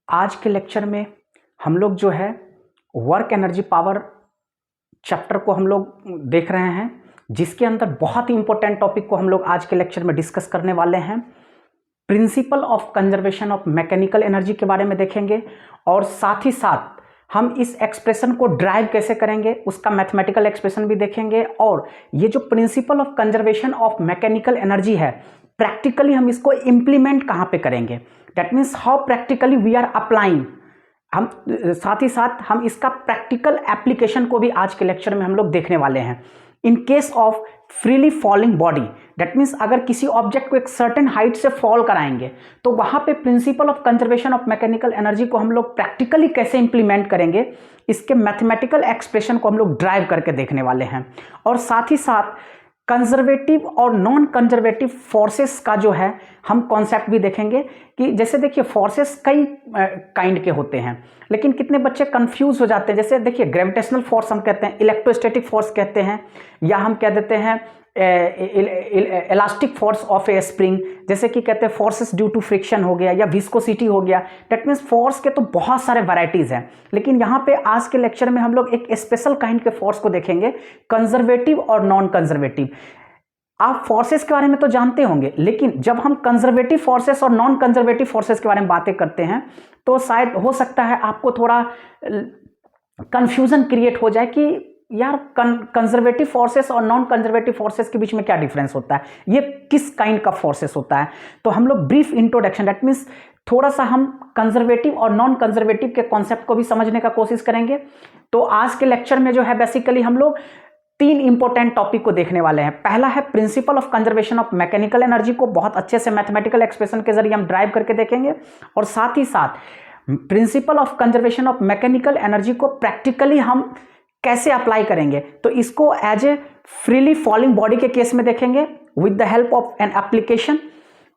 आज के लेक्चर में हम लोग जो है वर्क एनर्जी पावर चैप्टर को हम लोग देख रहे हैं, जिसके अंदर बहुत ही इंपॉर्टेंट टॉपिक को हम लोग आज के लेक्चर में डिस्कस करने वाले हैं। Principal of conservation of mechanical energy के बारे में देखेंगे और साथ ही साथ हम इस एक्सप्रेशन को ड्राइव कैसे करेंगे उसका मैथमेटिकल एक्सप्रेशन भी देखेंगे। और ये जो principle of conservation of mechanical energy है, प्रैक्टिकली हम इसको इंप्लीमेंट कहाँ पे करेंगे, that means how practically we are applying. हम साथ ही साथ हम इसका प्रैक्टिकल एप्लीकेशन को भी आज के लेक्चर में हम लोग देखने वाले हैं। इन case of freely falling body, that means अगर किसी ऑब्जेक्ट को एक सर्टेन हाइट से फॉल कराएंगे तो वहां पे principal of conservation of mechanical energy को हम लोग प्रैक्टिकली कैसे इंप्लीमेंट करेंगे, इसके मैथमेटिकल एक्सप्रेशन को हम लोग ड्राइव करके देखने वाले हैं। और साथ ही साथ कंजर्वेटिव और नॉन कंजर्वेटिव फोर्सेस का जो है हम कॉन्सेप्ट भी देखेंगे कि जैसे देखिए फोर्सेस कई काइंड के होते हैं, लेकिन कितने बच्चे कंफ्यूज हो जाते हैं। जैसे देखिए ग्रेविटेशनल फोर्स हम कहते हैं, इलेक्ट्रोस्टैटिक फोर्स कहते हैं, या हम कह देते हैं elastic force of A spring, जैसे कि कहते हैं फोर्सेस ड्यू टू फ्रिक्शन हो गया या विस्कोसिटी हो गया। दैट मीन्स फोर्स के तो बहुत सारे वैरायटीज हैं, लेकिन यहाँ पे आज के लेक्चर में हम लोग एक स्पेशल काइंड के फोर्स को देखेंगे, कंजर्वेटिव और नॉन कंजर्वेटिव। आप फोर्सेस के बारे में तो जानते होंगे, लेकिन जब हम कंजर्वेटिव फोर्सेस और नॉन कंजर्वेटिव फोर्सेस के बारे में बातें करते हैं तो शायद हो सकता है आपको थोड़ा कंफ्यूजन क्रिएट हो जाए कि यार कंजर्वेटिव फोर्सेस और नॉन कंजर्वेटिव फोर्सेस के बीच में क्या डिफरेंस होता है, ये किस काइंड का फोर्सेस होता है। तो हम लोग ब्रीफ इंट्रोडक्शन, दैट मीन्स थोड़ा सा हम कंजर्वेटिव और नॉन कंजर्वेटिव के कॉन्सेप्ट को भी समझने का कोशिश करेंगे। तो आज के लेक्चर में जो है बेसिकली हम लोग तीन इंपॉर्टेंट टॉपिक को देखने वाले हैं। पहला है principal of conservation of mechanical energy को बहुत अच्छे से मैथमेटिकल एक्सप्रेशन के जरिए हम ड्राइव करके देखेंगे, और साथ ही साथ principle of conservation of mechanical energy को प्रैक्टिकली हम कैसे अप्लाई करेंगे। तो इसको as a freely falling body के केस में देखेंगे with the help of an application,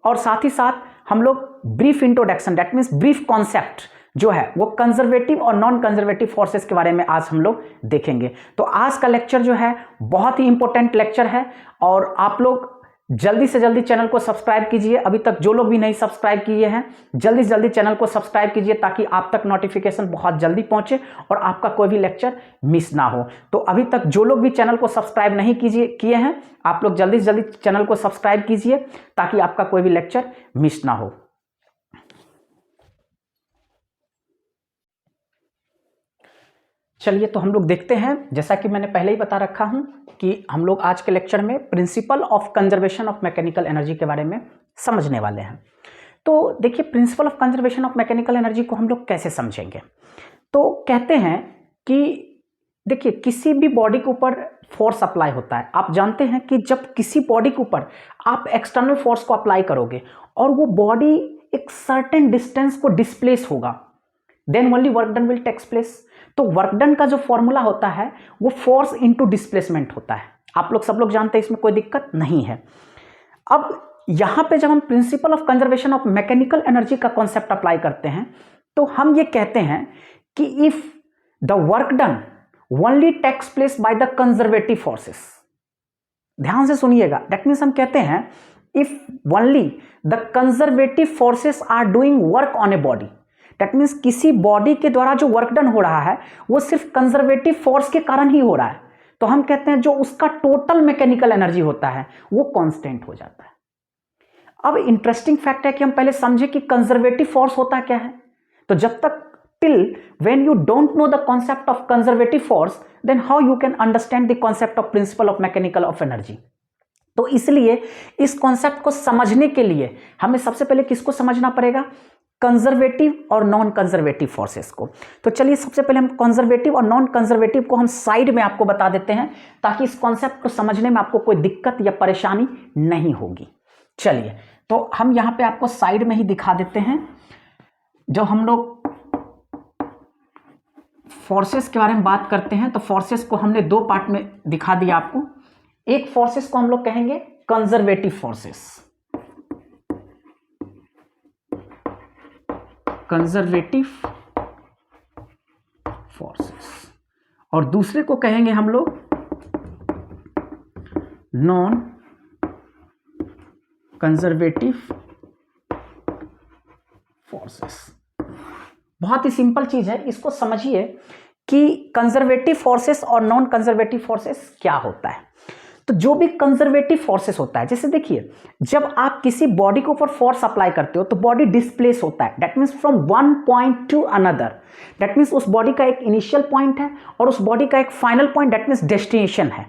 और साथ ही साथ हम लोग brief introduction, that means brief concept जो है वो कंजर्वेटिव और नॉन कंजर्वेटिव फोर्सेस के बारे में आज हम लोग देखेंगे। तो आज का लेक्चर जो है बहुत ही इंपॉर्टेंट लेक्चर है, और आप लोग जल्दी से जल्दी चैनल को सब्सक्राइब कीजिए। अभी तक जो लोग भी नहीं सब्सक्राइब किए हैं जल्दी से जल्दी चैनल को सब्सक्राइब कीजिए, ताकि आप तक नोटिफिकेशन बहुत जल्दी पहुंचे और आपका कोई भी लेक्चर मिस ना हो। तो अभी तक जो लोग भी चैनल को सब्सक्राइब नहीं किए हैं, आप लोग जल्दी से जल्दी चैनल को सब्सक्राइब कीजिए ताकि आपका कोई भी लेक्चर मिस ना हो। चलिए तो हम लोग देखते हैं, जैसा कि मैंने पहले ही बता रखा हूं कि हम लोग आज के लेक्चर में principal of conservation of mechanical energy के बारे में समझने वाले हैं। तो देखिए principal of conservation of mechanical energy को हम लोग कैसे समझेंगे। तो कहते हैं कि देखिए किसी भी बॉडी के ऊपर फोर्स अप्लाई होता है। आप जानते हैं कि जब किसी बॉडी के ऊपर आप एक्सटर्नल फोर्स को अप्लाई करोगे और वो बॉडी एक सर्टेन डिस्टेंस को डिस्प्लेस होगा, then only work done will takes place. तो वर्क डन का जो फॉर्मूला होता है वो फोर्स इनटू डिस्प्लेसमेंट होता है। आप लोग सब लोग जानते हैं, इसमें कोई दिक्कत नहीं है। अब यहां पे जब हम principle of conservation of mechanical energy का कॉन्सेप्ट अप्लाई करते हैं तो हम ये कहते हैं कि if the work done only takes place by the conservative forces, ध्यान से सुनिएगा, दैट मीन्स हम कहते हैं if only the conservative forces are doing work on a body, that means किसी बॉडी के द्वारा जो वर्क डन हो रहा है वो सिर्फ कंजर्वेटिव फोर्स के कारण ही हो रहा है, तो हम कहते हैं जो उसका टोटल मैकेनिकल एनर्जी होता है वो कांस्टेंट हो जाता है। अब इंटरेस्टिंग फैक्ट है कि हम पहले समझे कि कंजर्वेटिव फोर्स होता क्या है। तो जब तक till when you don't know the concept of conservative force, then how you can understand the concept of principle of mechanical of energy. तो इसलिए इस कॉन्सेप्ट को समझने के लिए हमें सबसे पहले किसको समझना पड़ेगा, कंजर्वेटिव और नॉन कंजर्वेटिव फोर्सेस को। तो चलिए सबसे पहले हम कंजर्वेटिव और नॉन कंजर्वेटिव को हम साइड में आपको बता देते हैं, ताकि इस कॉन्सेप्ट को समझने में आपको कोई दिक्कत या परेशानी नहीं होगी। चलिए तो हम यहां पे आपको साइड में ही दिखा देते हैं। जब हम लोग फोर्सेस के बारे में बात करते हैं तो फोर्सेस को हमने दो पार्ट में दिखा दिया आपको। एक फोर्सेस को हम लोग कहेंगे कंजर्वेटिव फोर्सेस, कंजर्वेटिव फोर्सेस, और दूसरे को कहेंगे हम लोग नॉन कंजर्वेटिव फोर्सेस। बहुत ही सिंपल चीज है, इसको समझिए कि कंजर्वेटिव फोर्सेस और नॉन कंजर्वेटिव फोर्सेस क्या होता है। तो जो भी कंजर्वेटिव फोर्सेस होता है, जैसे देखिए जब आप किसी बॉडी के ऊपर फोर्स अप्लाई करते हो तो बॉडी डिस्प्लेस होता है, that means from one point two another, that means उस बॉडी का एक इनिशियल पॉइंट है और उस बॉडी का एक final point, that means destination है।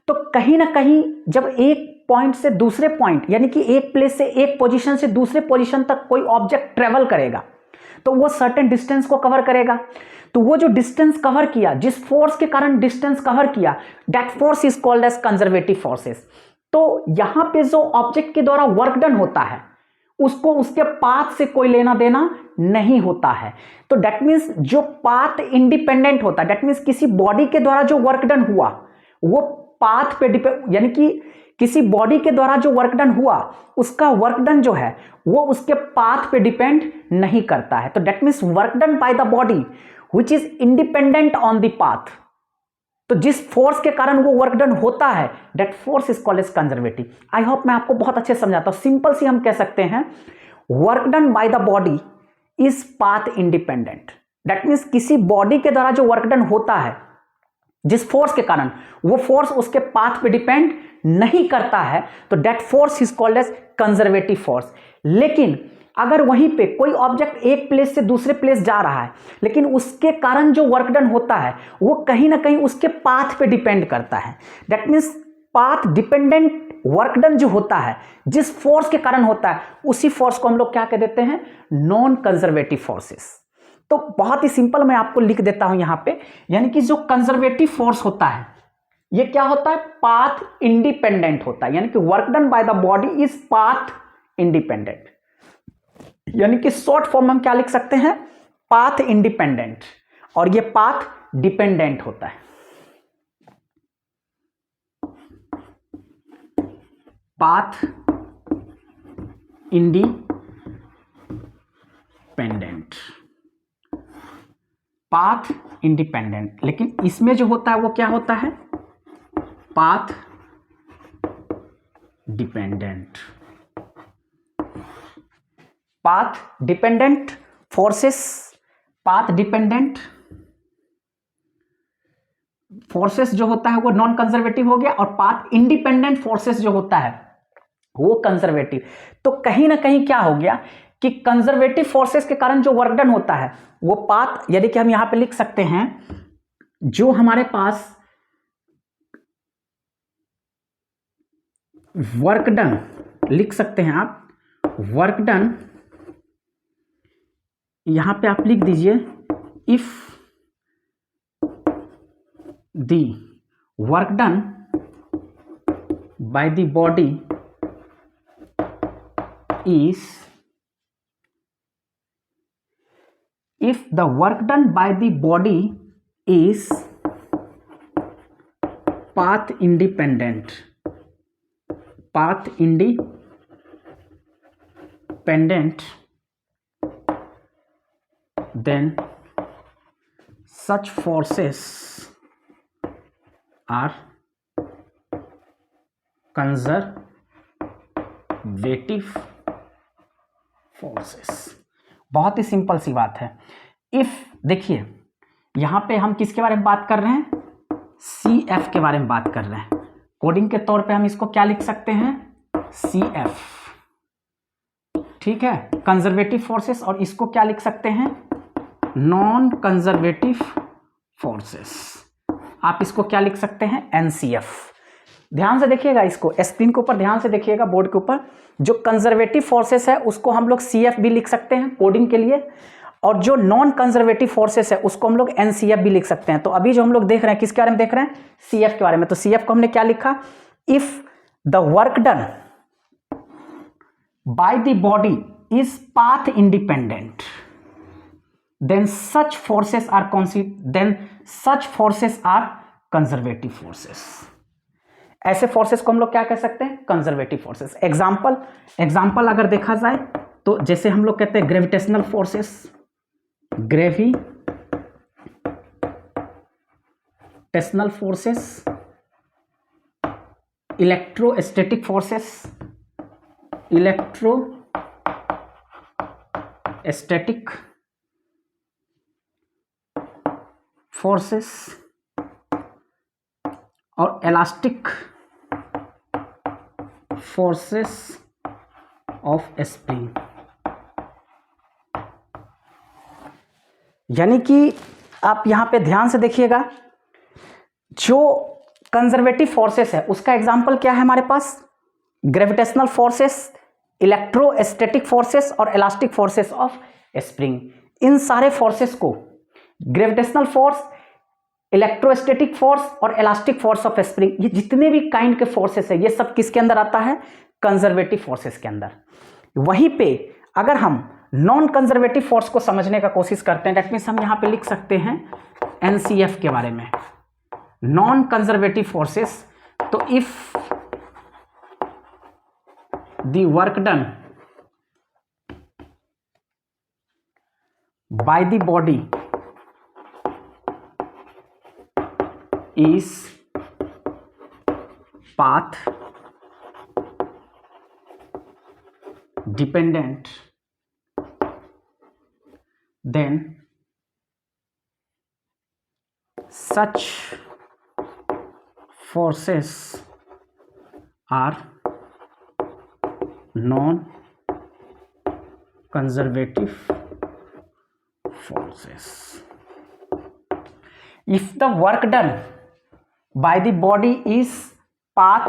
तो कहीं ना कहीं जब एक पॉइंट से दूसरे पॉइंट, यानी कि एक प्लेस से एक पोजीशन से दूसरे पोजीशन तक कोई ऑब्जेक्ट ट्रेवल करेगा तो वो सर्टेन डिस्टेंस को कवर करेगा। तो वो जो डिस्टेंस कवर किया, जिस फोर्स के कारण डिस्टेंस कवर किया, that force is called as conservative forces. तो यहां पे जो ऑब्जेक्ट के द्वारा वर्क डन होता है उसको उसके पाथ से कोई लेना देना नहीं होता है। तो दैट मीन्स जो पाथ इंडिपेंडेंट होता है, दैट मीन्स किसी बॉडी के द्वारा जो वर्क डन हुआ वो पाथ पे डिपेंड, यानी कि किसी बॉडी के द्वारा जो वर्क डन हुआ उसका वर्क डन जो है वो उसके पाथ पे डिपेंड नहीं करता है। तो that means work done by the body which is independent on the path। तो जिस फोर्स के कारण वो वर्क डन होता है that force is called as conservative। I hope मैं आपको बहुत अच्छे से समझाता हूं। सिंपल सी हम कह सकते हैं work done by the body is path independent. That means किसी बॉडी के द्वारा जो वर्क डन होता है जिस फोर्स के कारण, वो फोर्स उसके पाथ पे डिपेंड नहीं करता है, तो that force is called as conservative force. लेकिन अगर वहीं पे कोई ऑब्जेक्ट एक प्लेस से दूसरे प्लेस जा रहा है लेकिन उसके कारण जो वर्क डन होता है वो कहीं ना कहीं उसके पाथ पे डिपेंड करता है, that means path dependent work done जो होता है जिस फोर्स के कारण होता है उसी फोर्स को हम लोग क्या कह देते हैं, नॉन कंजर्वेटिव फोर्सेस। तो बहुत ही सिंपल मैं आपको लिख देता हूं यहां पे, यानी कि जो कंजर्वेटिव फोर्स होता है ये क्या होता है, पाथ इंडिपेंडेंट होता है, यानी कि work done by the body is path independent. यानी कि शॉर्ट फॉर्म में हम क्या लिख सकते हैं, पाथ इंडिपेंडेंट, और ये पाथ डिपेंडेंट होता है। पाथ इंडिपेंडेंट, पाथ इंडिपेंडेंट, लेकिन इसमें जो होता है वो क्या होता है, path dependent. Path dependent forces, path dependent forces जो होता है वो नॉन कंजर्वेटिव हो गया, और पाथ इंडिपेंडेंट फोर्सेस जो होता है वो कंजर्वेटिव। तो कहीं ना कहीं क्या हो गया कि कंजर्वेटिव फोर्सेस के कारण जो वर्क डन होता है वो पाथ, यानी कि हम यहां पे लिख सकते हैं जो हमारे पास वर्क डन लिख सकते हैं आप, वर्क डन यहां पे आप लिख दीजिए if the work done by the body is, if the work done by the body is path independent, path independent, then such forces are conservative forces. बहुत ही सिंपल सी बात है। इफ देखिए यहां पे हम किसके बारे में बात कर रहे हैं, CF के बारे में बात कर रहे हैं। कोडिंग के तौर पे हम इसको क्या लिख सकते हैं, CF, ठीक है, कंजर्वेटिव फोर्सेस, और इसको क्या लिख सकते हैं, नॉन कंजर्वेटिव फोर्सेस। आप इसको क्या लिख सकते हैं, NCF। ध्यान से देखिएगा, इसको स्क्रीन के ऊपर ध्यान से देखिएगा, बोर्ड के ऊपर जो कंजर्वेटिव फोर्सेस है उसको हम लोग CF भी लिख सकते हैं कोडिंग के लिए, और जो नॉन कंजर्वेटिव फोर्सेस है उसको हम लोग NCF भी लिख सकते हैं। तो अभी जो हम लोग देख रहे हैं किसके बारे में देख रहे हैं, CF के बारे में। तो CF को हमने क्या लिखा, if the work done by the body is path independent then such forces are conservative forces. ऐसे फोर्सेस को हम लोग क्या कह सकते हैं, कंजर्वेटिव फोर्सेस। एग्जाम्पल अगर देखा जाए तो जैसे हम लोग कहते हैं gravitational forces, gravitational forces, electrostatic forces, electrostatic forces और इलास्टिक फोर्सेस ऑफ स्प्रिंग। यानी कि आप यहां पे ध्यान से देखिएगा, जो कंजर्वेटिव फोर्सेस है उसका एग्जांपल क्या है हमारे पास, ग्रेविटेशनल फोर्सेस, इलेक्ट्रोस्टैटिक फोर्सेस और इलास्टिक फोर्सेस ऑफ स्प्रिंग। इन सारे फोर्सेस को, ग्रेविटेशनल फोर्स, इलेक्ट्रोस्टैटिक फोर्स और इलास्टिक फोर्स ऑफ स्प्रिंग, ये जितने भी काइंड के फोर्सेस है ये सब किसके अंदर आता है, कंजर्वेटिव फोर्सेस के अंदर। वहीं पे अगर हम नॉन कंजर्वेटिव फोर्स को समझने का कोशिश करते हैं, दैट मीन्स हम यहां पे लिख सकते हैं एनसीएफ के बारे में, नॉन कंजर्वेटिव फोर्सेस। तो if the work done by the body is path dependent, then such forces are non-conservative forces. If the work done by the body is path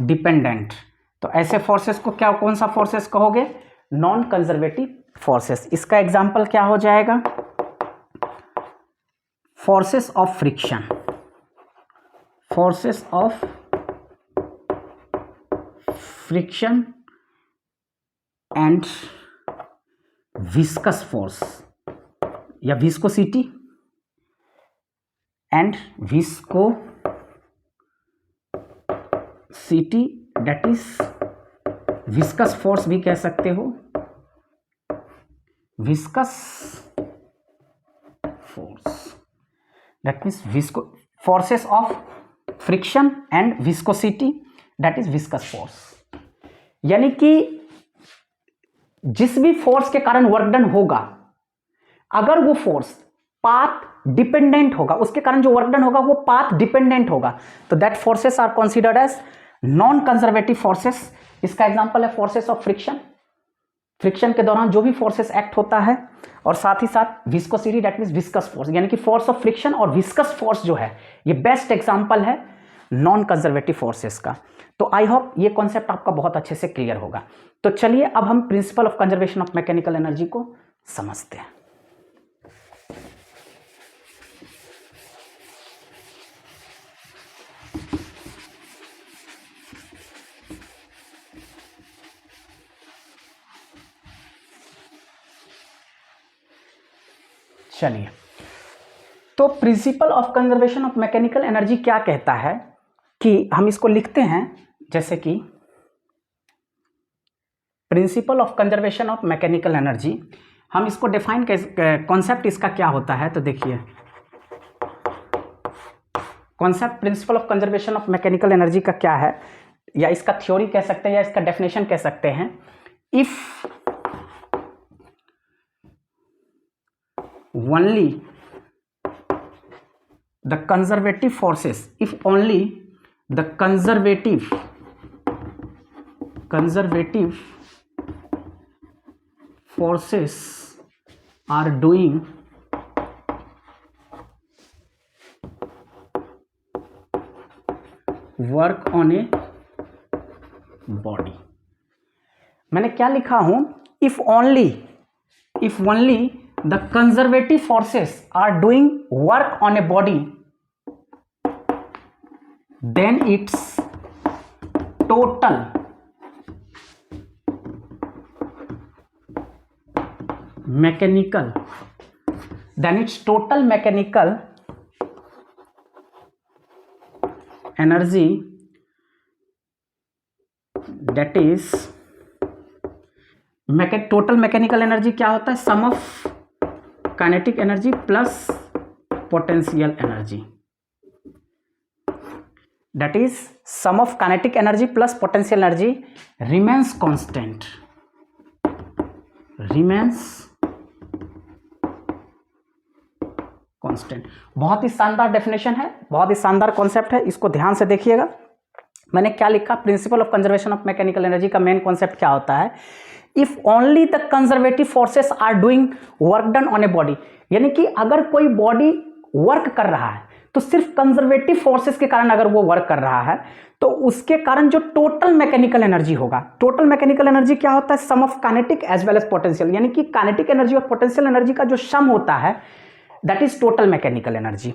dependent, तो ऐसे फोर्सेस को क्या, कौन सा फोर्सेस कहोगे, non conservative forces. इसका example क्या हो जाएगा, forces of friction, forces of friction and viscous force या viscosity and viscosity, that is viscous force भी कह सकते हो, viscous force, that means visco forces of friction and viscosity, that is viscous force. यानी कि जिस भी फोर्स के कारण वर्क डन होगा, अगर वो फोर्स पाथ डिपेंडेंट होगा, उसके कारण जो वर्क डन होगा वो पाथ डिपेंडेंट होगा, तो that forces are considered as non conservative forces. इसका एग्जांपल है फोर्सेस ऑफ फ्रिक्शन, फ्रिक्शन के दौरान जो भी फोर्सेस एक्ट होता है, और साथ ही साथ viscosity, that means viscous force. यानी कि फोर्स ऑफ फ्रिक्शन और विस्कस फोर्स जो है ये बेस्ट एग्जांपल है नॉन कंजर्वेटिव फोर्सेस का। तो आई होप ये कॉन्सेप्ट आपका बहुत अच्छे से क्लियर होगा। तो चलिए अब हम principle of conservation of mechanical energy को समझते हैं। चलिए, तो principal of conservation of mechanical energy क्या कहता है कि हम इसको लिखते हैं, जैसे कि principal of conservation of mechanical energy, हम इसको डिफाइन कॉन्सेप्ट इसका क्या होता है। तो देखिए, concept principal of conservation of mechanical energy का क्या है, या इसका थ्योरी कह सकते हैं या इसका डेफिनेशन कह सकते हैं। If only the conservative forces, if only the conservative forces are doing work on a body, मैंने क्या लिखा हूं, if only the conservative forces are doing work on a body, then its total mechanical energy, that is total mechanical energy क्या होता है, sum of kinetic energy plus potential energy, that is sum of kinetic energy plus potential energy remains constant, constant. बहुत ही शानदार definition है, बहुत ही शानदार concept है, इसको ध्यान से देखिएगा। मैंने क्या लिखा, principle of conservation of mechanical energy का मेन कॉन्सेप्ट क्या होता है, if only the conservative forces are doing work done on a body, यानी कि अगर कोई बॉडी वर्क कर रहा है तो सिर्फ कंजर्वेटिव फोर्सेस के कारण अगर वो वर्क कर रहा है तो उसके कारण जो टोटल मैकेनिकल एनर्जी होगा, टोटल मैकेनिकल एनर्जी क्या होता है, sum of kinetic as well as potential, यानी कि काइनेटिक एनर्जी और पोटेंशियल एनर्जी का जो सम होता है that is total mechanical energy.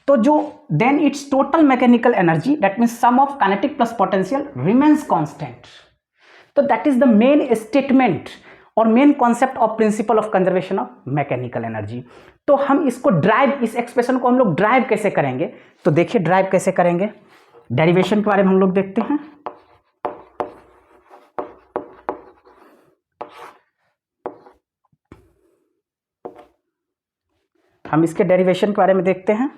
तो जो then it's total mechanical energy that means sum of kinetic plus potential remains constant. तो that is the main statement और main concept of principle of conservation of mechanical energy. तो हम इसको drive, इस expression को हम लोग ड्राइव कैसे करेंगे, तो देखिए ड्राइव कैसे करेंगे, डेरिवेशन के बारे में हम लोग देखते हैं। हम इसके डेरिवेशन के बारे में देखते हैं।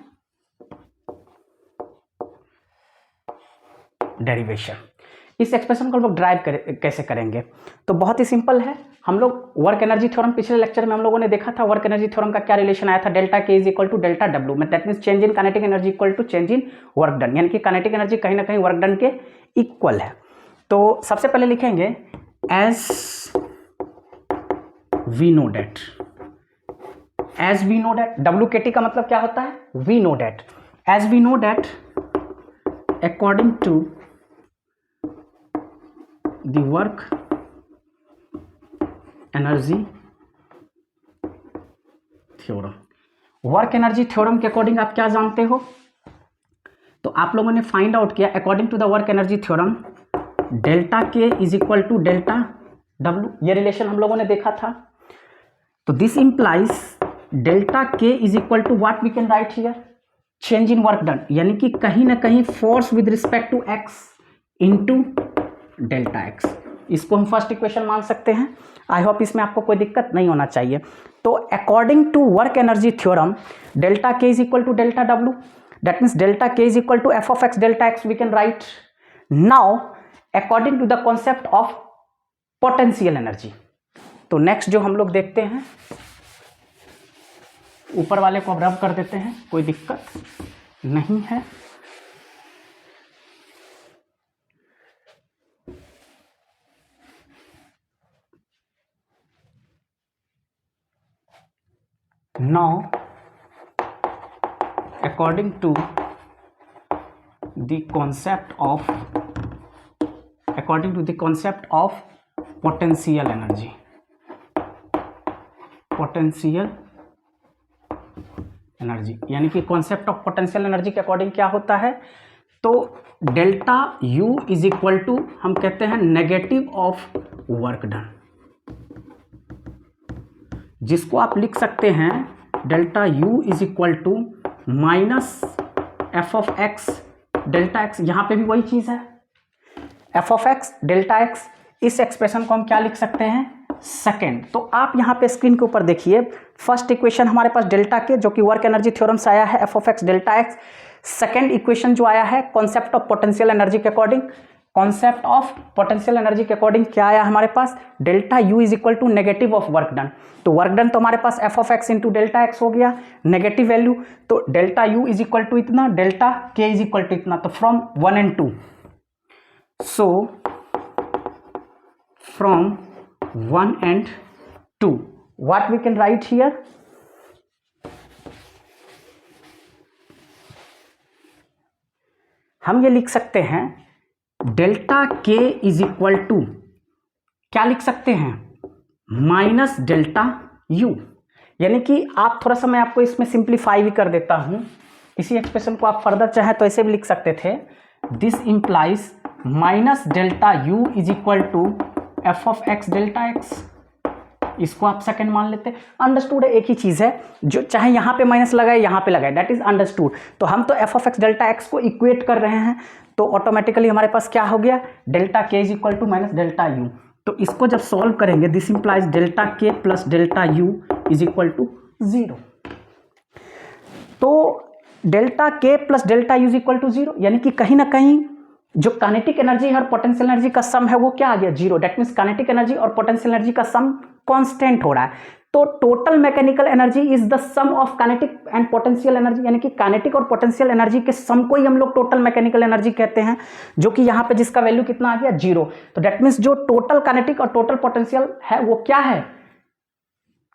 डेरिवेशन, इस एक्सप्रेशन को हम लोग ड्राइव कैसे करेंगे, तो बहुत ही सिंपल है। हम लोग वर्क एनर्जी थ्योरम पिछले लेक्चर में हम लोगों ने देखा था, वर्क एनर्जी थ्योरम का क्या रिलेशन आया था, delta K is equal to delta W में, that means change in kinetic energy equal to change in work done, यानी कि काइनेटिक एनर्जी कहीं ना कहीं वर्क डन के इक्वल है। तो सबसे पहले लिखेंगे as we know that, as we know that, W K T का मतलब क्या होता है, we know that, as we know that according to the work energy theorem। Work energy theorem के अकॉर्डिंग आप क्या जानते हो, तो आप लोगों ने फाइंड आउट किया according to the work energy theorem delta K is equal to delta W, ये रिलेशन हम लोगों ने देखा था। तो this implies delta K is equal to what we can write here, change in work done, यानी कि कहीं ना कहीं force with respect to X into delta X, इसको हम फर्स्ट इक्वेशन मान सकते हैं। आई होप इसमें आपको कोई दिक्कत नहीं होना चाहिए। तो according to work energy theorem delta K is equal to delta W, that means delta K is equal to F of x delta x we can write. Now according to the concept of potential energy, तो next जो हम लोग देखते हैं, ऊपर वाले को अब रब कर देते हैं, कोई दिक्कत नहीं है। Now according to the concept of potential energy, यानी कि कॉन्सेप्ट ऑफ पोटेंशियल एनर्जी के अकॉर्डिंग क्या होता है, तो delta U is equal to हम कहते हैं नेगेटिव ऑफ वर्क डन, जिसको आप लिख सकते हैं delta U is equal to minus F of x delta X, यहां पे भी वही चीज है, F of x delta X. इस एक्सप्रेशन को हम क्या लिख सकते हैं, सेकेंड। तो आप यहां पे स्क्रीन के ऊपर देखिए, फर्स्ट इक्वेशन हमारे पास डेल्टा के जो कि वर्क एनर्जी थ्योरम से आया है, F of x delta x. Second equation जो आया है कॉन्सेप्ट ऑफ पोटेंशियल एनर्जी के according, concept of potential energy के अकॉर्डिंग क्या आया हमारे पास, delta U is equal to negative of work done. तो वर्क डन तो हमारे पास F of x into delta x हो गया, नेगेटिव वैल्यू, तो delta U is equal to इतना, delta K is equal to इतना, तो from 1 and 2, so from 1 and 2 what we can write here, हम ये लिख सकते हैं delta K is equal to क्या लिख सकते हैं, माइनस डेल्टा यू, यानी कि आप थोड़ा सा मैं आपको इसमें सिंप्लीफाई भी कर देता हूं, इसी एक्सप्रेशन को आप फर्दर चाहे तो ऐसे भी लिख सकते थे, this implies minus delta U is equal to F of x delta X, इसको आप सेकंड मान लेते हैं। अंडरस्टूड है, एक ही चीज है, जो चाहे यहां पे माइनस लगाए यहां पे लगाए, दैट इज अंडरस्टूड। तो हम तो F of x delta x को इक्वेट कर रहे हैं, तो ऑटोमेटिकली हमारे पास क्या हो गया, delta K is equal to minus delta U. तो इसको जब सॉल्व करेंगे, this implies delta K plus delta U is equal to 0। तो delta K plus delta U is equal to 0, यानी कि कहीं ना कहीं जो काइनेटिक एनर्जी है और पोटेंशियल एनर्जी का सम है वो क्या आ गया, 0। दैट मीन्स काइनेटिक एनर्जी और पोटेंशियल एनर्जी का सम कांस्टेंट हो रहा है। तो total mechanical energy is the sum of kinetic and potential energy, यानी कि काइनेटिक और पोटेंशियल एनर्जी के सम को ही हम लोग टोटल मैकेनिकल एनर्जी कहते हैं, जो कि यहाँ पे जिसका वैल्यू कितना आ गया 0। तो दैट मीन्स जो टोटल काइनेटिक और टोटल पोटेंशियल है वो क्या है,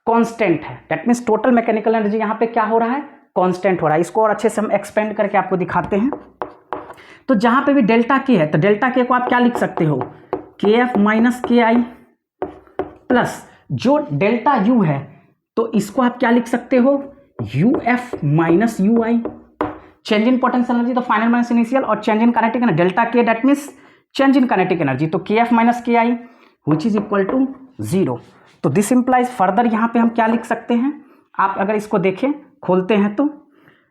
कांस्टेंट है। That means total mechanical energy यहाँ पे क्या हो रहा है, कांस्टेंट हो रहा है। इसको और अच्छे से हम एक्सपेंड करके आपको दिखाते हैं। तो जहां पे भी डेल्टा के है तो डेल्टा के को आप क्या लिख सकते हो, के F minus K I, plus जो डेल्टा यू है तो इसको आप क्या लिख सकते हो, U F minus U I. Change in potential energy तो फाइनल माइनस इनिशियल, और change in kinetic energy delta K that means change in kinetic energy, तो K F minus K I which is equal to 0। तो this implies further यहाँ पे हम क्या लिख सकते हैं, आप अगर इसको देखें खोलते हैं तो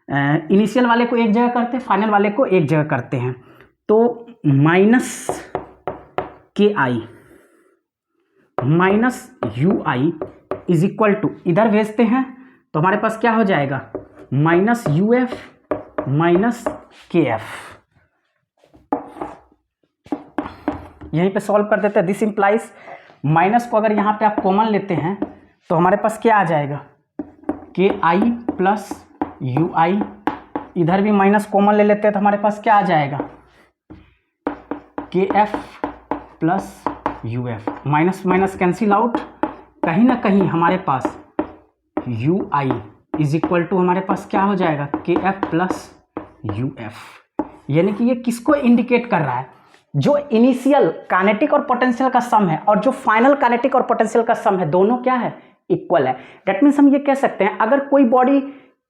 इनिशियल वाले को एक जगह करते हैं, फाइनल वाले को एक जगह करते हैं, तो minus K I minus U I is equal to, इधर भेजते हैं तो हमारे पास क्या हो जाएगा, minus U F minus K F. यहीं पे सॉल्व कर देते हैं। दिस इंप्लाइज माइनस को अगर यहाँ पे आप कॉमन लेते हैं तो हमारे पास क्या आ जाएगा, के आई प्लस यू आई, इधर भी माइनस कॉमन ले लेते हैं तो हमारे पास क्या आ जाएगा, K F plus U F. Minus minus cancel out, कहीं ना कहीं हमारे पास U I is equal to हमारे पास क्या हो जाएगा, K F plus U F. यानी कि ये किसको इंडिकेट कर रहा है, जो इनिशियल काइनेटिक और पोटेंशियल का सम है और जो फाइनल काइनेटिक और पोटेंशियल का सम है, दोनों क्या है, इक्वल है। दैट मीन्स हम ये कह सकते हैं अगर कोई बॉडी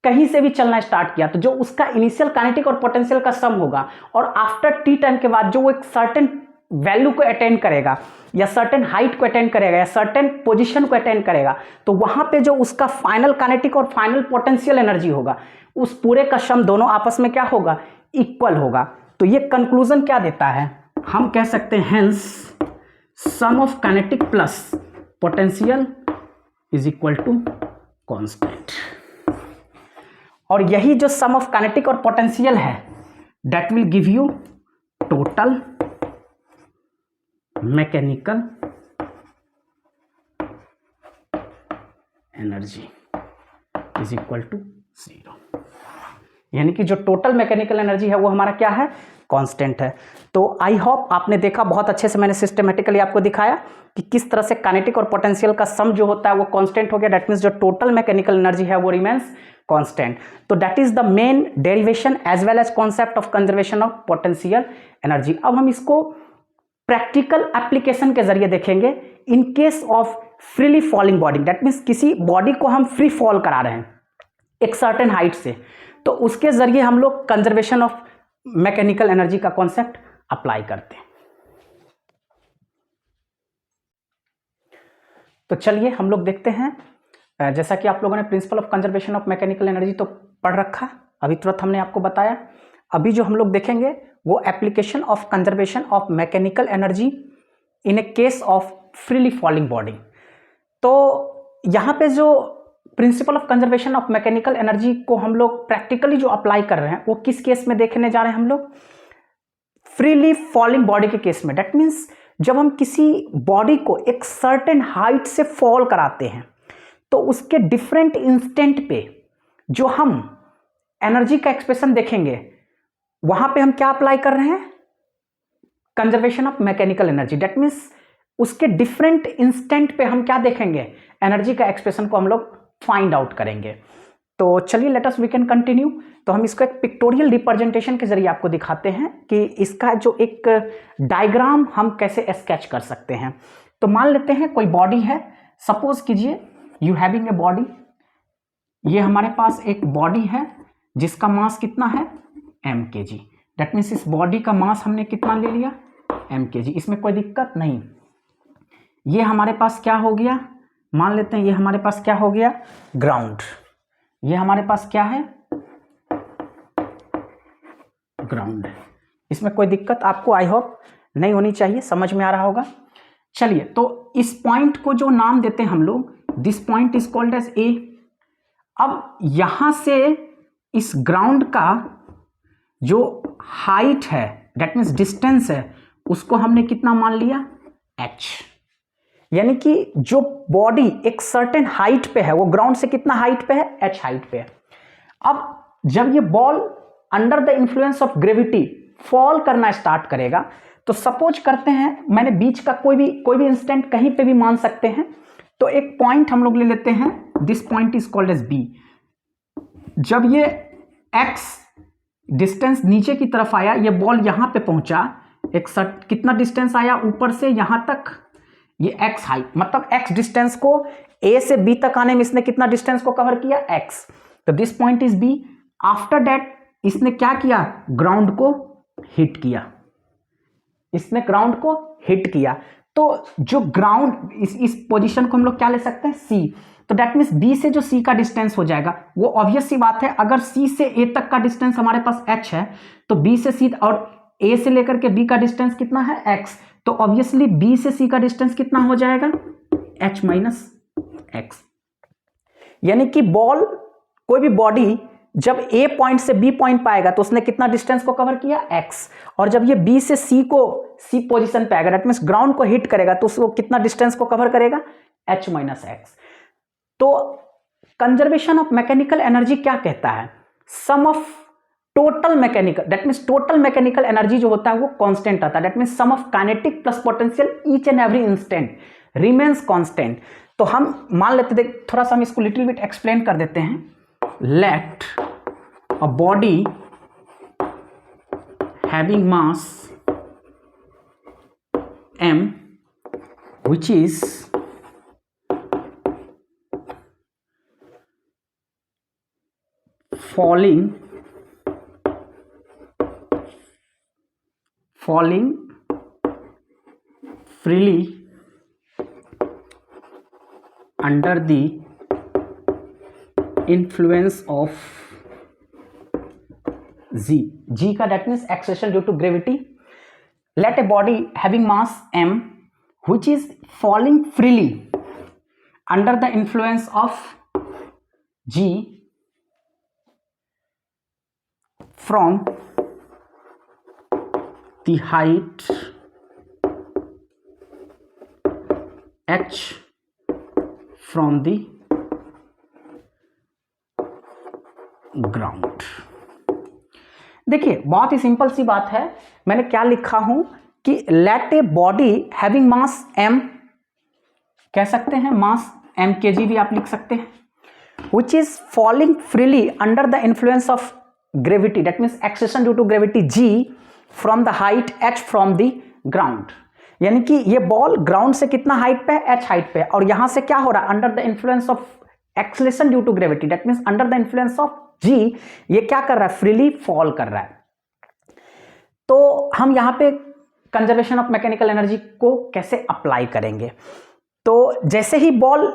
कहीं से भी चलना स्टार्ट किया तो जो उसका इनिशियल काइनेटिक और पोटेंशियल का सम होगा और आफ्टर टी टाइम के बाद जो वो एक सर्टेन वैल्यू को अटेन करेगा या सर्टेन हाइट को अटेन करेगा या सर्टेन पोजीशन को अटेन करेगा, तो वहां पे जो उसका फाइनल काइनेटिक और फाइनल पोटेंशियल एनर्जी होगा उस पूरे का सम दोनों आपस में क्या होगा, इक्वल होगा। तो ये कंक्लूजन क्या देता है, हम कह सकते हैं hence sum of kinetic plus potential is equal to constant. और यही जो सम ऑफ काइनेटिक और पोटेंशियल है that will give you total mechanical energy is equal to 0। यानी कि जो टोटल मैकेनिकल एनर्जी है वो हमारा क्या है, कांस्टेंट है। तो आई होप आपने देखा, बहुत अच्छे से मैंने सिस्टमेटिकली आपको दिखाया कि किस तरह से काइनेटिक और पोटेंशियल का सम जो होता है वो कांस्टेंट हो गया। दैट मीन्स जो टोटल मैकेनिकल एनर्जी है वो रिमेन्स कांस्टेंट। तो that is the main derivation as well as concept of conservation of potential energy. अब हम इसको प्रैक्टिकल एप्लीकेशन के जरिए देखेंगे। In case of freely falling body, that means किसी बॉडी को हम फ्री फॉल करा रहे हैं एक सर्टेन हाइट से, तो उसके जरिए हम लोग कंजर्वेशन ऑफ मैकेनिकल एनर्जी का कॉन्सेप्ट अप्लाई करते हैं। तो चलिए हम लोग देखते हैं, जैसा कि आप लोगों ने principal of conservation of mechanical energy तो पढ़ रखा, अभी तुरंत हमने आपको बताया। अभी जो हम लोग देखेंगे वो application of conservation of mechanical energy in A case of freely falling body. तो यहाँ पे जो principle of conservation of mechanical energy को हम लोग प्रैक्टिकली जो अप्लाई कर रहे हैं वो किस केस में देखने जा रहे हैं हम लोग, फ्रीली फॉलिंग बॉडी के केस में। दैट मीन्स जब हम किसी बॉडी को एक सर्टेन हाइट से फॉल कराते हैं तो उसके डिफरेंट इंस्टेंट पे जो हम एनर्जी का एक्सप्रेशन देखेंगे वहां पे हम क्या अप्लाई कर रहे हैं, conservation of mechanical energy. That means उसके डिफरेंट इंस्टेंट पे हम क्या देखेंगे, एनर्जी का एक्सप्रेशन को हम लोग फाइंड आउट करेंगे। तो चलिए let us we can continue. तो हम इसको एक पिक्टोरियल रिप्रेजेंटेशन के जरिए आपको दिखाते हैं कि इसका जो एक डायग्राम हम कैसे स्केच कर सकते हैं। तो मान लेते हैं कोई बॉडी है, सपोज कीजिए यू हैविंग ए बॉडी, ये हमारे पास एक बॉडी है जिसका मास कितना है m kg। दैट मीन्स इस बॉडी का मास हमने कितना ले लिया m kg, इसमें कोई दिक्कत नहीं। ये हमारे पास क्या हो गया, मान लेते हैं ये हमारे पास क्या हो गया, ग्राउंड। ये हमारे पास क्या है, ग्राउंड। इसमें कोई दिक्कत आपको आई होप नहीं होनी चाहिए, समझ में आ रहा होगा। चलिए तो इस पॉइंट को जो नाम देते हैं हम लोग, this point is called as A. अब यहां से इस ग्राउंड का जो हाइट है दैट मीन्स डिस्टेंस है उसको हमने कितना मान लिया h। यानी कि जो बॉडी एक सर्टेन हाइट पे है, वो ग्राउंड से कितना हाइट पे है, h हाइट पे है। अब जब ये ball under the influence of gravity fall करना स्टार्ट करेगा, तो सपोज करते हैं, मैंने बीच का कोई भी इंस्टेंट कहीं पे भी मान सकते हैं, तो एक पॉइंट हम लोग ले लेते हैं, this point is called as B. जब ये x डिस्टेंस नीचे की तरफ आया, ये बॉल यहां पे पहुंचा, एक कितना डिस्टेंस आया ऊपर से यहां तक, ये x हाइट, मतलब x डिस्टेंस को a से b तक आने में इसने कितना डिस्टेंस को कवर किया, x। तो this point is b। After that इसने क्या किया, ग्राउंड को हिट किया, इसने ग्राउंड को हिट किया। तो जो ग्राउंड, इस पोजीशन को हम लोग क्या ले सकते हैं, c। तो दैट मीन्स b से जो c का डिस्टेंस हो जाएगा, वो ऑब्वियस सी बात है, अगर c से a तक का डिस्टेंस हमारे पास h है, तो b से c और a से लेकर के b का डिस्टेंस कितना है, x। तो ऑब्वियसली b से c का डिस्टेंस कितना हो जाएगा, h माइनस x। यानी कि बॉल, कोई भी बॉडी जब a पॉइंट से b पॉइंट पाएगा, तो उसने कितना डिस्टेंस को कवर किया, x। और जब ये b से c पोजीशन पे आएगा, दैट मीन्स ग्राउंड को हिट करेगा, तो उसको कितना डिस्टेंस को कवर करेगा, h माइनस x। तो कंजर्वेशन ऑफ मैकेनिकल एनर्जी क्या कहता है, sum of total mechanical, that means total mechanical energy जो होता है वो कांस्टेंट आता है, that means sum of kinetic plus potential each and every instant remains constant. तो हम मान लेते, देख थोड़ा सा हम इसको लिटिल बिट एक्सप्लेन कर देते हैं। Let a body having mass m which is falling freely under the influence of g का that means acceleration due to gravity. Let a body having mass m which is falling freely under the influence of g from the height h from the ground। देखिए बहुत ही simple सी बात है, मैंने क्या लिखा हूं कि let a body having mass m, कह सकते हैं मास m kg भी आप लिख सकते हैं, which is falling freely under the influence of gravity, that means acceleration due to gravity g from the height h from the ground। यानी कि ये बॉल ग्राउंड से कितना हाइट पे है, h हाइट पे, और यहां से क्या हो रहा है, under the influence of acceleration due to gravity, that means under the influence of g, ये क्या कर रहा है, फ्रीली फॉल कर रहा है। तो हम यहां पे कंजर्वेशन ऑफ मैकेनिकल एनर्जी को कैसे अप्लाई करेंगे, तो जैसे ही बॉल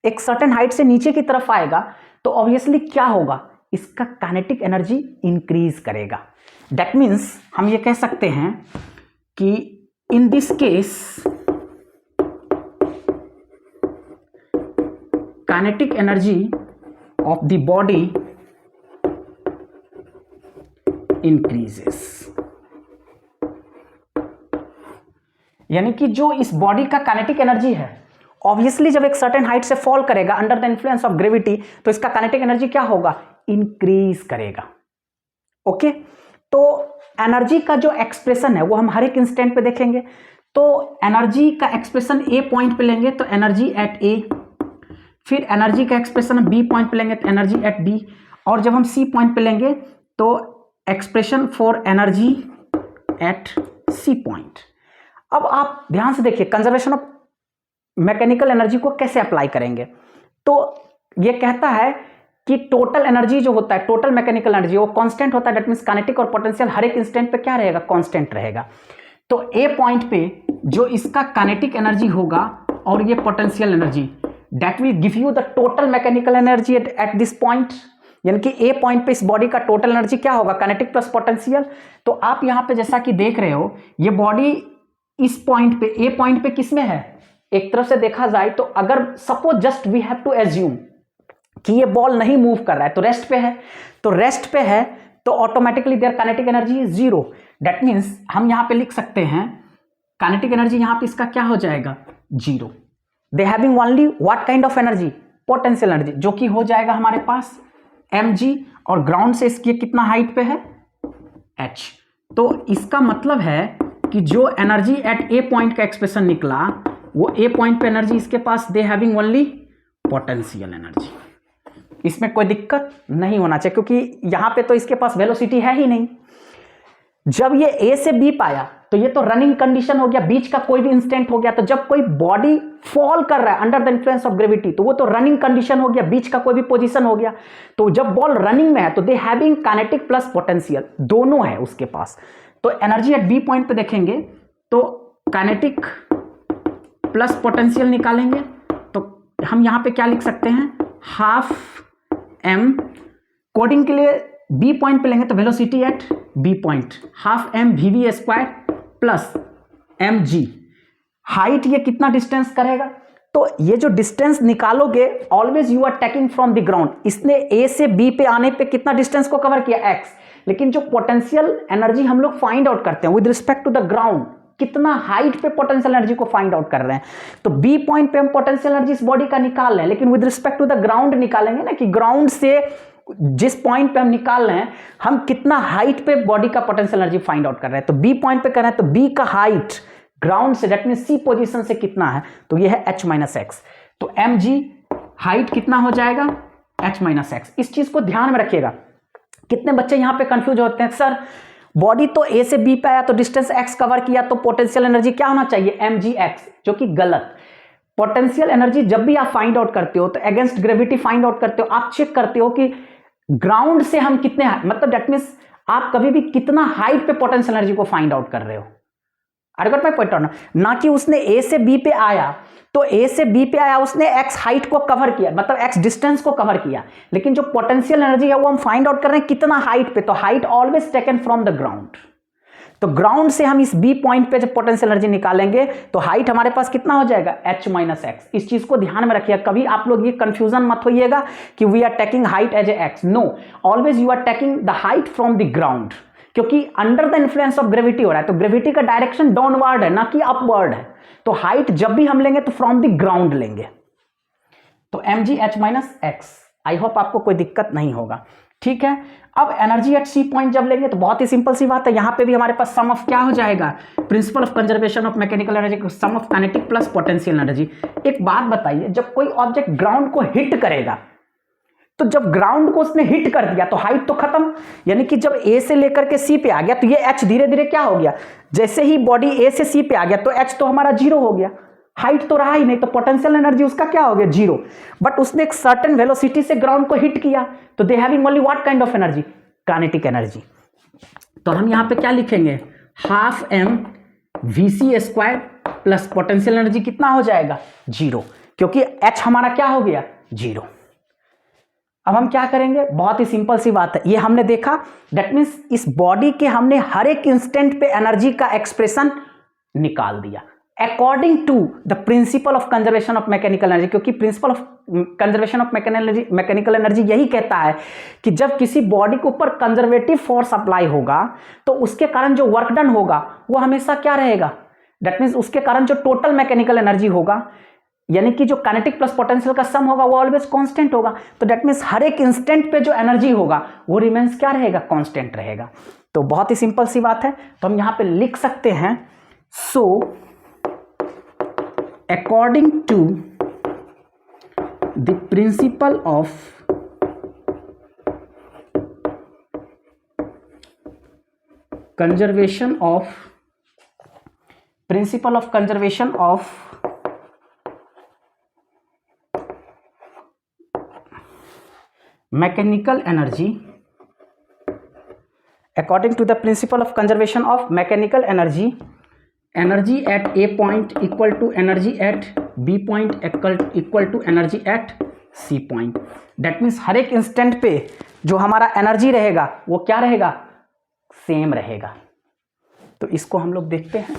एक सर्टेन हाइट से नीचे की तरफ आएगा, तो ऑब्वियसली क्या होगा, इसका काइनेटिक एनर्जी इंक्रीज करेगा। दैट मीन्स हम ये कह सकते हैं कि in this case kinetic energy of the body increases. यानी कि जो इस बॉडी का काइनेटिक एनर्जी है, ऑब्वियसली जब एक सर्टेन हाइट से फॉल करेगा under the influence of gravity, तो इसका काइनेटिक एनर्जी क्या होगा, इंक्रीज करेगा। ओके, तो एनर्जी का जो एक्सप्रेशन है वो हम हर एक इंस्टेंट पे देखेंगे। तो एनर्जी का एक्सप्रेशन ए पॉइंट पे लेंगे तो एनर्जी एट ए, फिर एनर्जी का एक्सप्रेशन बी पॉइंट पे लेंगे तो एनर्जी एट बी, और जब हम सी पॉइंट पे लेंगे तो expression for energy at C point. अब आप ध्यान से देखिए कंजर्वेशन ऑफ मैकेनिकल एनर्जी को कैसे अप्लाई करेंगे। तो ये कहता है कि टोटल एनर्जी जो होता है, टोटल मैकेनिकल एनर्जी, वो कांस्टेंट होता है, दैट मींस काइनेटिक और पोटेंशियल हर एक इंस्टेंट पे क्या रहेगा, कांस्टेंट रहेगा। तो ए पॉइंट पे जो इसका काइनेटिक एनर्जी होगा और ये potential energy, that will give you the total mechanical energy at this point. यानी कि ए पॉइंट पे इस बॉडी का टोटल एनर्जी क्या होगा, काइनेटिक प्लस पोटेंशियल। तो आप यहां पे जैसा कि देख रहे हो, ये बॉडी इस पॉइंट पे, ए पॉइंट पे किसमें है, एक तरफ से देखा जाए तो अगर suppose just we have to assume कि ये बॉल नहीं मूव कर रहा है, तो रेस्ट पे है, तो रेस्ट पे है तो automatically there kinetic energy is zero. That means हम यहां पे लिख सकते हैं काइनेटिक एनर्जी, यहां पे इसका क्या हो जाएगा, zero. They having only what kind of energy, potential energy, जो कि हो जाएगा हमारे पास mg, और ग्राउंड से इसकी कितना हाइट पे है h। तो इसका मतलब है कि जो एनर्जी एट ए पॉइंट का एक्सप्रेशन निकला वो ए पॉइंट पे एनर्जी इसके पास they having only potential energy. इसमें कोई दिक्कत नहीं होना चाहिए क्योंकि यहां पे तो इसके पास वेलोसिटी है ही नहीं। जब ये ए से बी पाया तो ये तो रनिंग कंडीशन हो गया, बीच का कोई भी इंस्टेंट हो गया। तो जब कोई बॉडी फॉल कर रहा है under the influence of gravity तो वो तो रनिंग कंडीशन हो गया, बीच का कोई भी पोजीशन हो गया। तो जब बॉल रनिंग में है तो they having kinetic plus potential, दोनों है उसके पास। तो एनर्जी एट बी पॉइंट पे देखेंगे तो काइनेटिक प्लस पोटेंशियल निकालेंगे तो हम यहां पे क्या लिख सकते हैं, हाफ एम। कोडिंग के लिए बी पॉइंट पे लेंगे तो velocity at B point half M V V square plus M G. Height ये कितना डिस्टेंस करेगा, तो ये जो डिस्टेंस निकालोगे always you are taking from the ground. इसने ए से बी पे आने पे कितना डिस्टेंस को कवर किया x, लेकिन जो पोटेंशियल एनर्जी हम लोग फाइंड आउट करते हैं with respect to the ground, कितना हाइट पे पोटेंशियल एनर्जी को फाइंड आउट कर रहे हैं। तो बी पॉइंट पे हम पोटेंशियल एनर्जी इस बॉडी का निकाल रहे हैं, लेकिन with respect to the ground निकालेंगे ना, कि ग्राउंड से जिस पॉइंट पे हम निकाल रहे हैं हम कितना हाइट पे बॉडी का पोटेंशियल एनर्जी फाइंड आउट कर रहे हैं। तो बी पॉइंट पे कर रहे हैं तो बी का हाइट ग्राउंड से, दैट मीन सी पोजीशन से कितना है, तो ये है h माइनस एक्स। तो एम जी हाइट कितना हो जाएगा h माइनस एक्स। इस चीज को ध्यान में रखिएगा। कितने बच्चे यहां पे कंफ्यूज होते हैं, सर बॉडी तो ए से बी पे आया तो डिस्टेंस x कवर किया तो पोटेंशियल एनर्जी क्या होना चाहिए mgx, जो कि गलत। पोटेंशियल एनर्जी जब भी आप फाइंड आउट करते हो तो अगेंस्ट ग्रेविटी फाइंड आउट करते हो, आप चेक करते हो कि ग्राउंड से हम कितने, मतलब दैट मींस आप कभी भी कितना हाइट पे पोटेंशियल एनर्जी को फाइंड आउट कर रहे हो। आई गॉट माय पॉइंट और ना कि उसने ए से बी पे आया तो ए से बी पे आया उसने x हाइट को कवर किया, मतलब x डिस्टेंस को कवर किया, लेकिन जो पोटेंशियल एनर्जी है वो हम फाइंड आउट कर रहे हैं कितना हाइट पे। तो height always taken from the ground. तो ग्राउंड से हम इस बी पॉइंट पे जब पोटेंशियल एनर्जी निकालेंगे तो हाइट हमारे पास कितना हो जाएगा h माइनस एक्स। इस चीज को ध्यान में रखिएगा, कभी आप लोग ये कंफ्यूजन मत होइएगा कि we are taking height as a x। No, always you are taking the height from the ground, क्योंकि under the influence of gravity हो रहा है। तो ग्रेविटी का डायरेक्शन डाउनवर्ड है ना कि अपवर्ड है। तो हाइट जब भी हम लेंगे तो फ्रॉम द ग्राउंड लेंगे। तो mg h minus x. I hope आपको कोई दिक्कत नहीं होगा, ठीक है। अब एनर्जी एट सी पॉइंट जब लेंगे तो बहुत ही सिंपल सी बात है, यहां पे भी हमारे पास सम ऑफ क्या हो जाएगा, principle of conservation of mechanical energy, sum of kinetic plus potential energy. एक बात बताइए, जब कोई ऑब्जेक्ट ग्राउंड को हिट करेगा तो जब ग्राउंड को उसने हिट कर दिया तो हाइट तो खत्म, यानी कि जब ए से लेकर के सी पे आ गया तो ये एच धीरे धीरे क्या हो गया, जैसे ही बॉडी ए से सी पे आ गया तो एच तो हमारा जीरो हो गया, हाइट तो रहा ही नहीं, तो पोटेंशियल एनर्जी उसका क्या हो गया, जीरो। बट उसने एक सर्टेन वेलोसिटी से ग्राउंड को हिट किया तो they having only what kind of energy, kinetic energy. तो हम यहां पे क्या लिखेंगे, half M V C square plus potential energy कितना हो जाएगा, जीरो, क्योंकि एच हमारा क्या हो गया, जीरो। अब हम क्या करेंगे, बहुत ही सिंपल सी बात है, ये हमने देखा, दैट मीन्स इस बॉडी के हमने हर एक इंस्टेंट पे एनर्जी का एक्सप्रेशन निकाल दिया according to the principle of conservation of mechanical energy. क्योंकि principle of conservation of mechanical energy यही कहता है कि जब किसी बॉडी के ऊपर कंजर्वेटिव फोर्स अप्लाई होगा तो उसके कारण जो वर्क डन होगा वो हमेशा क्या रहेगा, दैट मीन्स उसके कारण जो टोटल मैकेनिकल एनर्जी होगा, यानी कि जो काइनेटिक प्लस पोटेंशियल का सम होगा वो ऑलवेज कांस्टेंट होगा। तो दैट मींस हर एक इंस्टेंट पे जो एनर्जी होगा वो रिमेंस क्या रहेगा, कांस्टेंट रहेगा। तो बहुत ही सिंपल सी बात है, तो हम यहां पे लिख सकते हैं, so according to the principle of conservation of mechanical energy, according to the principle of conservation of mechanical energy, energy at A point equal to energy at B point equal to energy at C point. That means हर एक instant पे जो हमारा energy रहेगा वो क्या रहेगा, same रहेगा। तो इसको हम लोग देखते हैं,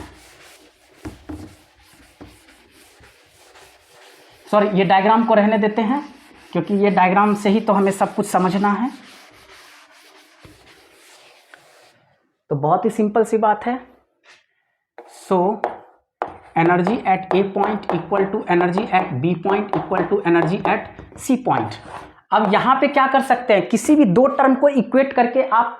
सॉरी ये डायग्राम को रहने देते हैं क्योंकि ये डायग्राम से ही तो हमें सब कुछ समझना है। तो बहुत ही सिंपल सी बात है, so energy at A point equal to energy at B point equal to energy at C point. अब यहां पे क्या कर सकते हैं, किसी भी दो टर्म को इक्वेट करके आप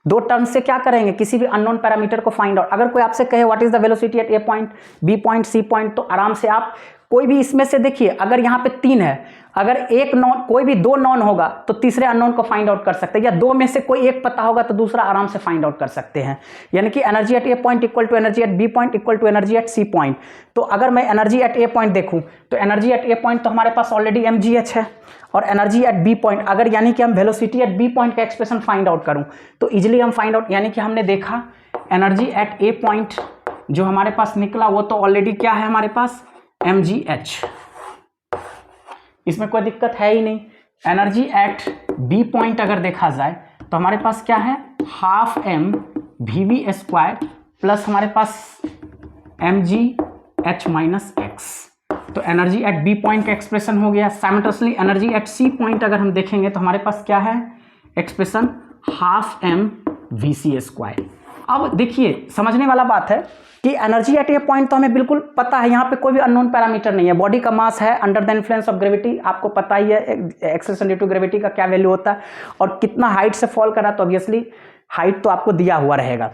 दो टर्म से क्या करेंगे, किसी भी अननोन पैरामीटर को फाइंड आउट। अगर कोई आपसे कहे what is the velocity at A point, B point, C point, तो आराम से आप कोई भी इसमें से देखिए, अगर यहाँ पे 3 है, अगर एक नॉन, कोई भी 2 नॉन होगा तो तीसरे अननोन को फाइंड आउट कर सकते हैं, या 2 में से कोई एक पता होगा तो दूसरा आराम से फाइंड आउट कर सकते हैं। यानी कि energy at A point equal to energy at B point equal to energy at C point. तो अगर मैं एनर्जी एट ए पॉइंट देखूं तो एनर्जी एट ए पॉइंट तो हमारे पास ऑलरेडी mgh है, और एनर्जी एट बी पॉइंट अगर यानी कि हम वेलोसिटी एट बी पॉइंट का एक्सप्रेशन फाइंड आउट करूं तो इजिली हम फाइंड आउट, यानी कि हमने देखा एनर्जी एट ए पॉइंट जो हमारे पास निकला वो तो ऑलरेडी क्या है हमारे पास mgh, इसमें कोई दिक्कत है ही नहीं। एनर्जी एट बी पॉइंट अगर देखा जाए तो हमारे पास क्या है, हाफ m VV² प्लस हमारे पास mgh माइनस x। तो एनर्जी एट बी पॉइंट का एक्सप्रेशन हो गया। Simultaneously energy at C point अगर हम देखेंगे तो हमारे पास क्या है एक्सप्रेशन, हाफ m VC²। अब देखिए समझने वाला बात है कि एनर्जी एट ए पॉइंट तो हमें बिल्कुल पता है, यहाँ पे कोई भी अननोन पैरामीटर नहीं है। बॉडी का मास है under the influence of gravity, आपको पता ही है एक्सेलरेशन ड्यू टू ग्रेविटी का क्या वैल्यू होता है, और कितना हाइट से फॉल कर रहा है, तो ऑब्वियसली हाइट तो आपको दिया हुआ रहेगा।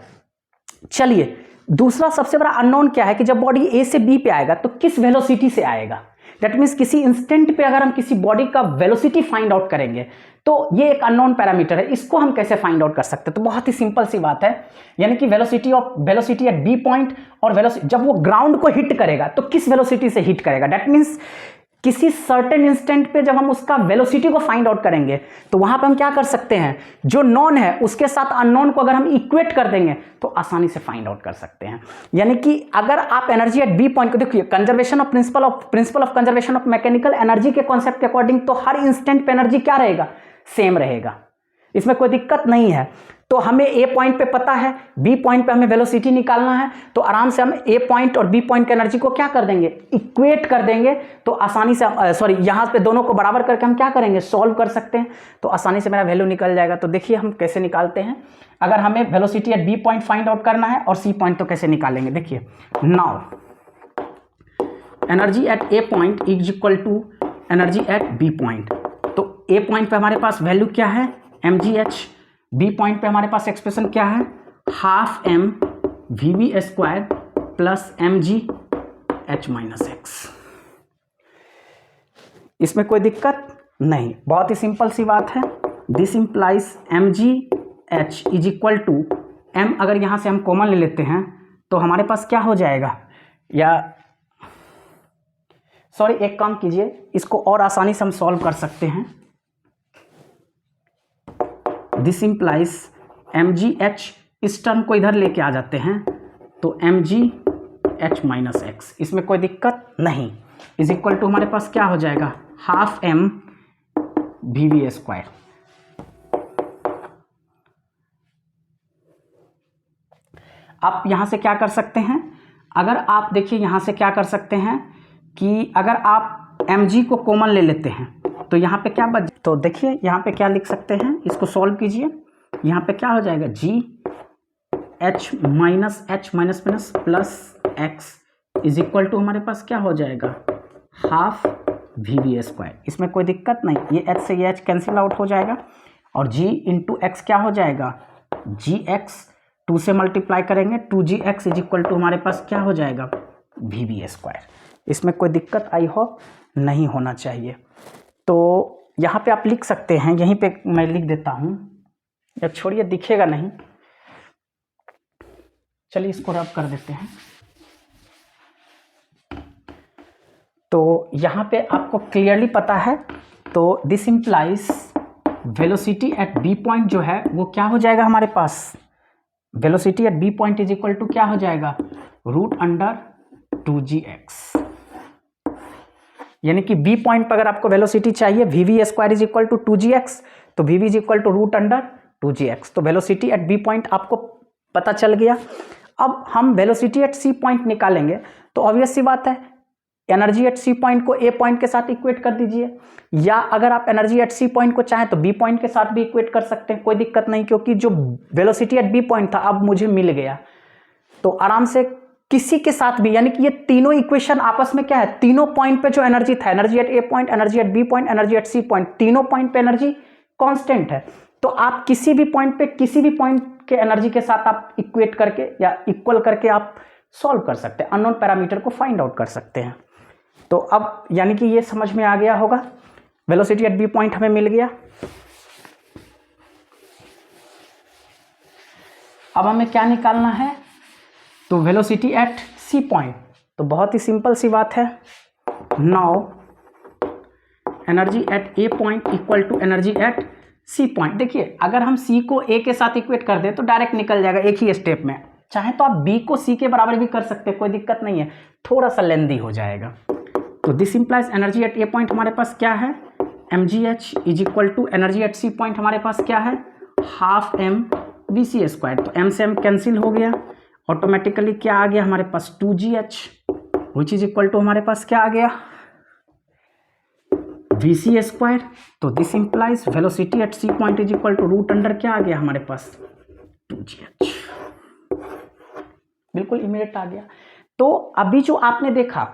चलिए दूसरा सबसे बड़ा अननोन क्या है कि जब बॉडी ए से बी पे आएगा तो किस वेलोसिटी से आएगा। दैट मीन्स किसी इंस्टेंट पे अगर हम किसी बॉडी का वेलोसिटी फाइंड आउट करेंगे तो ये एक अननोन पैरामीटर है, इसको हम कैसे फाइंड आउट कर सकते हैं। तो बहुत ही सिंपल सी बात है, यानी कि वेलोसिटी एट बी पॉइंट और वेलोसिटी जब वो ग्राउंड को हिट करेगा तो किस वेलोसिटी से हिट करेगा। दैट मीन्स किसी सर्टेन इंस्टेंट पे जब हम उसका वेलोसिटी को फाइंड आउट करेंगे तो वहां पे हम क्या कर सकते हैं, जो नॉन है उसके साथ अननोन को अगर हम इक्वेट कर देंगे तो आसानी से फाइंड आउट कर सकते हैं। यानी कि अगर आप एनर्जी एट बी पॉइंट को देखिए, conservation of principle of conservation of mechanical energy के कॉन्सेप्ट के अकॉर्डिंग तो हर इंस्टेंट पे एनर्जी क्या रहेगा, सेम रहेगा, इसमें कोई दिक्कत नहीं है। तो हमें ए पॉइंट पे पता है, बी पॉइंट पे हमें वेलोसिटी निकालना है, तो आराम से हम ए पॉइंट और बी पॉइंट की एनर्जी को क्या कर देंगे, इक्वेट कर देंगे, तो आसानी से यहां पे दोनों को बराबर करके हम क्या करेंगे, सॉल्व कर सकते हैं, तो आसानी से मेरा वैल्यू निकल जाएगा। तो देखिए हम कैसे निकालते हैं, अगर हमें velocity at B point find out करना है और सी पॉइंट तो कैसे निकालेंगे। देखिए now energy at A point is equal to energy at B point. तो ए पॉइंट पे हमारे पास वैल्यू क्या है, mgh, बी पॉइंट पे हमारे पास एक्सप्रेशन क्या है, half m VV² plus mgh minus x। इसमें कोई दिक्कत नहीं, बहुत ही सिंपल सी बात है। This implies mgh is equal to m, अगर यहां से हम कॉमन ले लेते हैं तो हमारे पास क्या हो जाएगा, या सॉरी एक काम कीजिए, इसको और आसानी से हम सॉल्व कर सकते हैं। दिस इंप्लाइज mgh, इस टर्म को इधर लेके आ जाते हैं तो mgh माइनस x, इसमें कोई दिक्कत नहीं, इज इक्वल टू हमारे पास क्या हो जाएगा, हाफ m VV²। आप यहां से क्या कर सकते हैं, अगर आप देखिए यहां से क्या कर सकते हैं कि अगर आप mg को कॉमन ले लेते हैं तो यहाँ पे क्या बच, तो देखिए यहाँ पे क्या लिख सकते हैं, इसको सॉल्व कीजिए, यहाँ पे क्या हो जाएगा, gh minus h minus minus plus x is equal to हमारे पास क्या हो जाएगा, हाफ VV²। इसमें कोई दिक्कत नहीं, ये h से ये h कैंसिल आउट हो जाएगा, और g इंटू एक्स क्या हो जाएगा, gx 2 से मल्टीप्लाई करेंगे 2gx इज इक्वल टू हमारे पास क्या हो जाएगा, VV²। इसमें कोई दिक्कत आई होप नहीं होना चाहिए। तो यहाँ पे आप लिख सकते हैं, यहीं पे मैं लिख देता हूँ, या छोड़िए दिखेगा नहीं, चलिए इसको रब कर देते हैं। तो यहाँ पे आपको क्लियरली पता है, तो this implies velocity at B point जो है वो क्या हो जाएगा हमारे पास, velocity at B point is equal to क्या हो जाएगा, √2gx। यानी कि बी पॉइंट पर अगर आपको वेलोसिटी चाहिए VV² is equal to 2gx, तो VV is equal to √2gx। तो वेलोसिटी एट बी पॉइंट आपको पता चल गया। अब हम वेलोसिटी एट सी पॉइंट निकालेंगे, तो ऑब्वियस सी बात है एनर्जी एट सी पॉइंट को ए पॉइंट के साथ इक्वेट कर दीजिए, या अगर आप एनर्जी एट सी पॉइंट को चाहें तो बी पॉइंट के साथ भी इक्वेट कर सकते हैं, कोई दिक्कत नहीं, क्योंकि जो वेलोसिटी एट बी पॉइंट था अब मुझे मिल गया। तो आराम से किसी के साथ भी, यानी कि ये तीनों इक्वेशन आपस में क्या है, तीनों पॉइंट पे जो एनर्जी था, energy at A point, energy at B point, energy at C point, तीनों पॉइंट पे एनर्जी कांस्टेंट है। तो आप किसी भी पॉइंट पे किसी भी पॉइंट के एनर्जी के साथ आप इक्वेट करके या इक्वल करके आप सॉल्व कर सकते हैं, अननोन पैरामीटर को फाइंड आउट कर सकते हैं। तो अब यानी कि ये समझ में आ गया होगा, वेलोसिटी एट बी पॉइंट हमें मिल गया। अब हमें क्या निकालना है, तो वेलोसिटी एट सी पॉइंट। तो बहुत ही सिंपल सी बात है, now energy at A point equal to energy at C point. देखिए अगर हम सी को ए के साथ इक्वेट कर दें तो डायरेक्ट निकल जाएगा एक ही स्टेप में। चाहे तो आप बी को सी के बराबर भी कर सकते हैं, कोई दिक्कत नहीं है, थोड़ा सा लेंदी हो जाएगा। तो this implies energy at A point हमारे पास क्या है, M G H is equal to energy at C point हमारे पास क्या है, half M V C square. तो एम से एम कैंसिल हो गया, ऑटोमेटिकली क्या आ गया हमारे पास 2gh, which is equal to हमारे पास क्या आ गया, वी सी स्क्वायर। तो this implies velocity at C point is equal to root under क्या आ गया हमारे पास, 2gh। बिल्कुल इमीडिएट आ गया। तो अभी जो आपने देखा,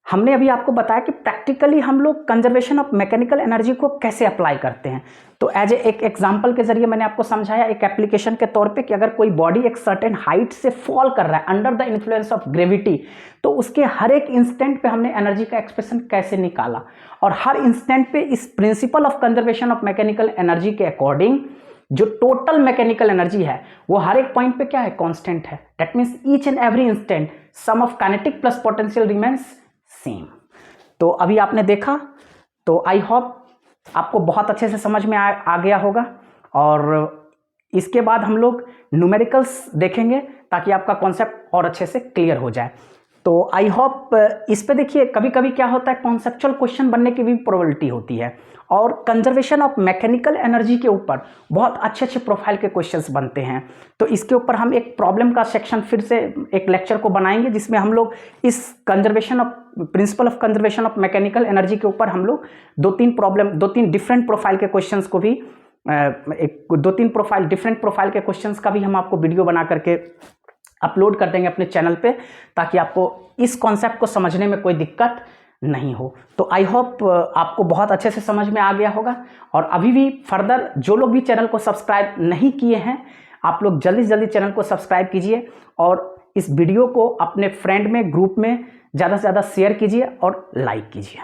हमने अभी आपको बताया कि प्रैक्टिकली हम लोग कंजर्वेशन ऑफ मैकेनिकल एनर्जी को कैसे अप्लाई करते हैं। तो एज एक एग्जांपल के जरिए मैंने आपको समझाया, एक एप्लीकेशन के तौर पे, कि अगर कोई बॉडी एक सर्टेन हाइट से फॉल कर रहा है under the influence of gravity, तो उसके हर एक इंस्टेंट पे हमने एनर्जी का एक्सप्रेशन कैसे निकाला, और हर इंस्टेंट पे इस principal of conservation of mechanical energy के अकॉर्डिंग जो टोटल मैकेनिकल एनर्जी है वो हर एक पॉइंट पे क्या है, कांस्टेंट है। That means each and every instant sum of kinetic plus potential remains same. तो अभी आपने देखा, तो आई होप आपको बहुत अच्छे से समझ में आ गया होगा। और इसके बाद हम लोग न्यूमेरिकल्स देखेंगे ताकि आपका कॉन्सेप्ट और अच्छे से क्लियर हो जाए। तो आई होप इस पे देखिए, कभी कभी क्या होता है, कॉन्सेप्चुअल क्वेश्चन बनने की भी प्रोबेबिलिटी होती है, और कंजर्वेशन ऑफ मैकेनिकल एनर्जी के ऊपर बहुत अच्छे अच्छे प्रोफाइल के क्वेश्चंस बनते हैं। तो इसके ऊपर हम एक प्रॉब्लम का सेक्शन फिर से एक लेक्चर को बनाएंगे, जिसमें हम लोग इस conservation of principle of conservation of mechanical energy के ऊपर हम लोग दो तीन डिफरेंट प्रोफाइल के क्वेश्चंस को भी डिफरेंट प्रोफाइल के क्वेश्चंस का भी हम आपको वीडियो बना करके अपलोड कर देंगे अपने चैनल पे, ताकि आपको इस कॉन्सेप्ट को समझने में कोई दिक्कत नहीं हो। तो आई होप आपको बहुत अच्छे से समझ में आ गया होगा। और अभी भी फर्दर जो लोग भी चैनल को सब्सक्राइब नहीं किए हैं, आप लोग जल्दी से जल्दी चैनल को सब्सक्राइब कीजिए, और इस वीडियो को अपने फ्रेंड में, ग्रुप में ज़्यादा से ज़्यादा शेयर कीजिए और लाइक कीजिए।